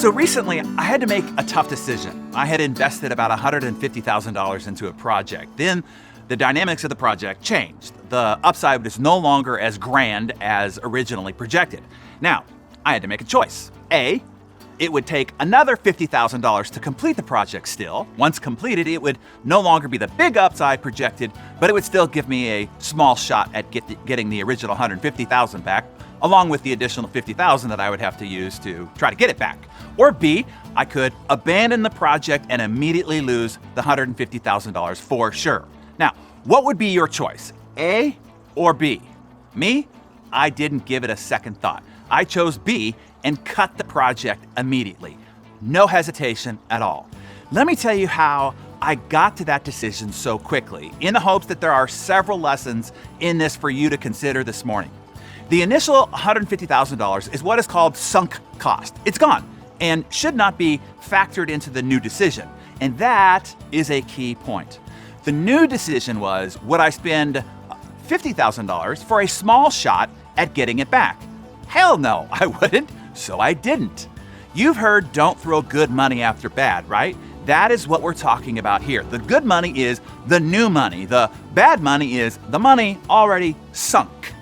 So recently, I had to make a tough decision. I had invested about $150,000 into a project. Then the dynamics of the project changed. The upside was no longer as grand as originally projected. Now, I had to make a choice. A, it would take another $50,000 to complete the project still. Once completed, it would no longer be the big upside projected, but it would still give me a small shot at getting the original $150,000 back, along with the additional $50,000 that I would have to use to try to get it back. Or B, I could abandon the project and immediately lose the $150,000 for sure. Now, what would be your choice, A or B? Me, I didn't give it a second thought. I chose B and cut the project immediately. No hesitation at all. Let me tell you how I got to that decision so quickly, in the hopes that there are several lessons in this for you to consider this morning. The initial $150,000 is what is called sunk cost. It's gone and should not be factored into the new decision. And that is a key point. The new decision was, would I spend $50,000 for a small shot at getting it back? Hell no, I wouldn't, so I didn't. You've heard don't throw good money after bad, right? That is what we're talking about here. The good money is the new money. The bad money is the money already sunk.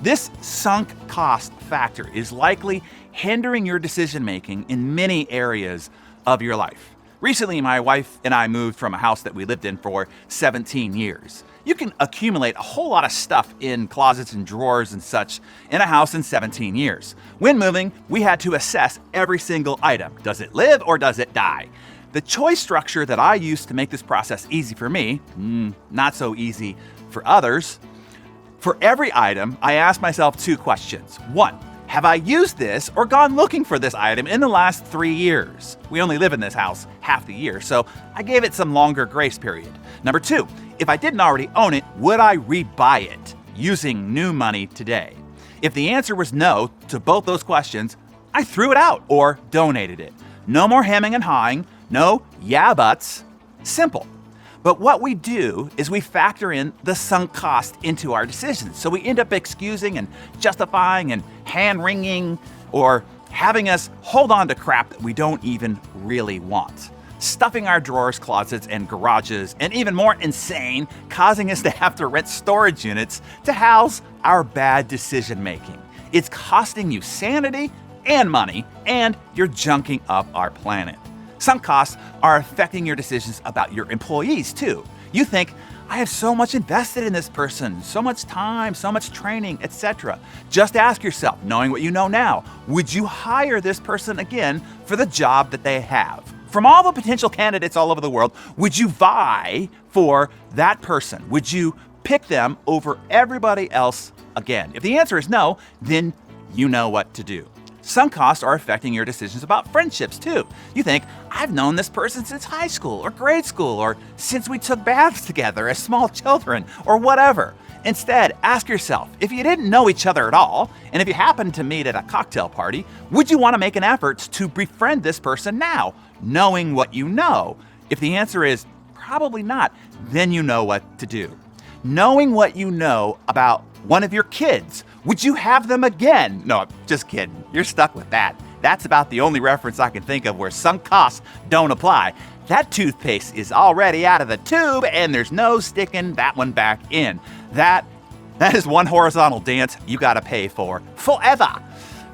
This sunk cost factor is likely hindering your decision-making in many areas of your life. Recently, my wife and I moved from a house that we lived in for 17 years. You can accumulate a whole lot of stuff in closets and drawers and such in a house in 17 years. When moving, we had to assess every single item. Does it live or does it die? The choice structure that I used to make this process easy for me, not so easy for others. For every item, I asked myself two questions. One, have I used this or gone looking for this item in the last 3 years? We only live in this house half the year, so I gave it some longer grace period. Number two, if I didn't already own it, would I rebuy it using new money today? If the answer was no to both those questions, I threw it out or donated it. No more hemming and hawing, no yeah buts, simple. But what we do is we factor in the sunk cost into our decisions. So we end up excusing and justifying and hand-wringing or having us hold on to crap that we don't even really want. Stuffing our drawers, closets, and garages, and even more insane, causing us to have to rent storage units to house our bad decision-making. It's costing you sanity and money, and you're junking up our planet. Sunk costs are affecting your decisions about your employees too. You think, I have so much invested in this person, so much time, so much training, etc. Just ask yourself, knowing what you know now, would you hire this person again for the job that they have? From all the potential candidates all over the world, would you vie for that person? Would you pick them over everybody else again? If the answer is no, then you know what to do. Sunk costs are affecting your decisions about friendships too. You think, I've known this person since high school or grade school or since we took baths together as small children or whatever. Instead, ask yourself, if you didn't know each other at all, and if you happened to meet at a cocktail party, would you want to make an effort to befriend this person now, knowing what you know? If the answer is probably not, then you know what to do. Knowing what you know about one of your kids, would you have them again? No, just kidding. You're stuck with that. That's about the only reference I can think of where sunk costs don't apply. That toothpaste is already out of the tube and there's no sticking that one back in. That is one horizontal dance you gotta pay for forever.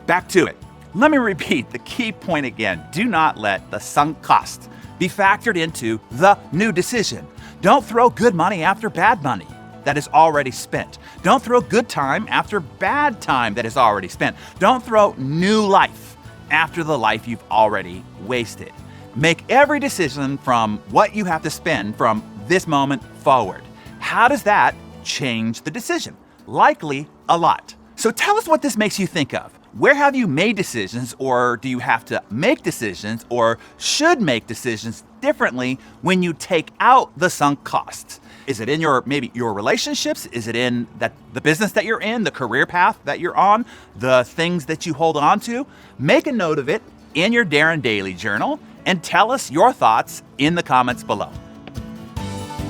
Back to it. Let me repeat the key point again. Do not let the sunk cost be factored into the new decision. Don't throw good money after bad money that is already spent. Don't throw good time after bad time that is already spent. Don't throw new life after the life you've already wasted. Make every decision from what you have to spend from this moment forward. How does that change the decision? Likely a lot. So tell us what this makes you think of. Where have you made decisions, or do you have to make decisions, or should make decisions differently when you take out the sunk costs? Is it in your relationships? Is it in the business that you're in, the career path that you're on, the things that you hold on to? Make a note of it in your Darren Daily Journal and tell us your thoughts in the comments below.